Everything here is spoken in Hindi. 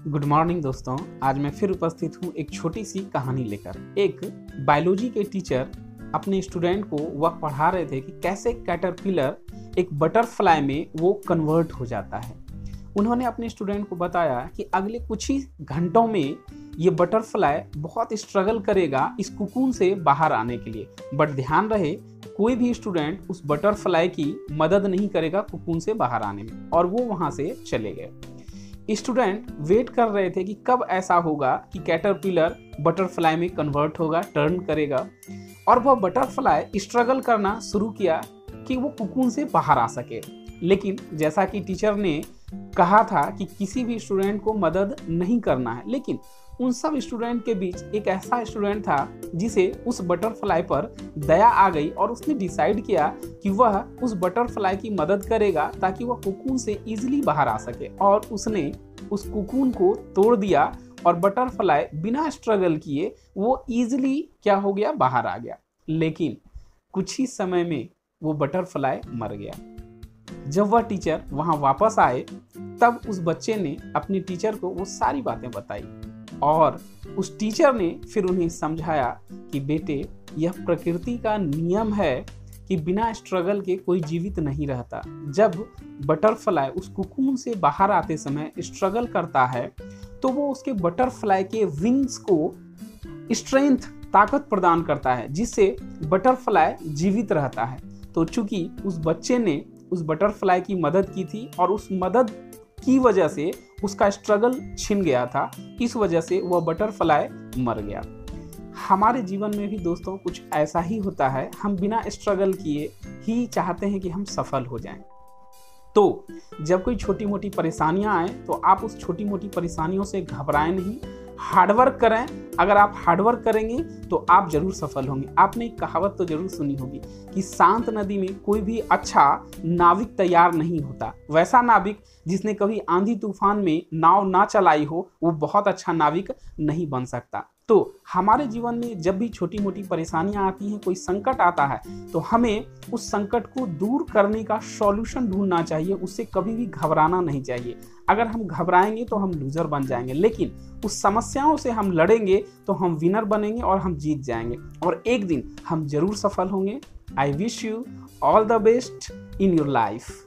गुड मॉर्निंग दोस्तों। आज मैं फिर उपस्थित हूँ एक छोटी सी कहानी लेकर। एक बायोलॉजी के टीचर अपने स्टूडेंट को वह पढ़ा रहे थे कि कैसे कैटरपिलर एक बटरफ्लाई में वो कन्वर्ट हो जाता है। उन्होंने अपने स्टूडेंट को बताया कि अगले कुछ ही घंटों में ये बटरफ्लाई बहुत स्ट्रगल करेगा इस कुकून से बाहर आने के लिए, बट ध्यान रहे कोई भी स्टूडेंट उस बटरफ्लाई की मदद नहीं करेगा कुकून से बाहर आने में, और वो वहाँ से चले गए। स्टूडेंट वेट कर रहे थे कि कब ऐसा होगा कि कैटरपिलर बटरफ्लाई में कन्वर्ट होगा, टर्न करेगा, और वह बटरफ्लाई स्ट्रगल करना शुरू किया कि वो कुकून से बाहर आ सके। लेकिन जैसा कि टीचर ने कहा था कि किसी भी स्टूडेंट को मदद नहीं करना है, लेकिन उन सब स्टूडेंट के बीच एक ऐसा स्टूडेंट था जिसे उस बटरफ्लाई पर दया आ गई और उसने डिसाइड किया कि वह उस बटरफ्लाई की मदद करेगा ताकि वह कुकून से इजीली बाहर आ सके, और उसने उस कुकून को तोड़ दिया और बटरफ्लाई बिना स्ट्रगल किए वो इजीली क्या हो गया, बाहर आ गया। लेकिन कुछ ही समय में वो बटरफ्लाई मर गया। जब वह टीचर वहां वापस आए तब उस बच्चे ने अपनी टीचर को वो सारी बातें बताई, और उस टीचर ने फिर उन्हें समझाया कि बेटे, यह प्रकृति का नियम है कि बिना स्ट्रगल के कोई जीवित नहीं रहता। जब बटरफ्लाई उस कुकून से बाहर आते समय स्ट्रगल करता है तो वो उसके बटरफ्लाई के विंग्स को स्ट्रेंथ, ताकत प्रदान करता है, जिससे बटरफ्लाई जीवित रहता है। तो चूंकि उस बच्चे ने उस बटरफ्लाई की मदद की थी और उस मदद की वजह से उसका स्ट्रगल छिन गया था, इस वजह से वह बटरफ्लाई मर गया। हमारे जीवन में भी दोस्तों कुछ ऐसा ही होता है। हम बिना स्ट्रगल किए ही चाहते हैं कि हम सफल हो जाएं। तो जब कोई छोटी मोटी परेशानियां आए तो आप उस छोटी मोटी परेशानियों से घबराएं नहीं, हार्डवर्क करें। अगर आप हार्डवर्क करेंगे तो आप जरूर सफल होंगे। आपने एक कहावत तो जरूर सुनी होगी कि शांत नदी में कोई भी अच्छा नाविक तैयार नहीं होता। वैसा नाविक जिसने कभी आंधी तूफान में नाव ना चलाई हो, वो बहुत अच्छा नाविक नहीं बन सकता। तो हमारे जीवन में जब भी छोटी मोटी परेशानियां आती हैं, कोई संकट आता है, तो हमें उस संकट को दूर करने का सॉल्यूशन ढूंढना चाहिए। उससे कभी भी घबराना नहीं चाहिए। अगर हम घबराएंगे तो हम लूजर बन जाएंगे, लेकिन उस समस्याओं से हम लड़ेंगे तो हम विनर बनेंगे और हम जीत जाएंगे, और एक दिन हम जरूर सफल होंगे। I wish you all the best in your life.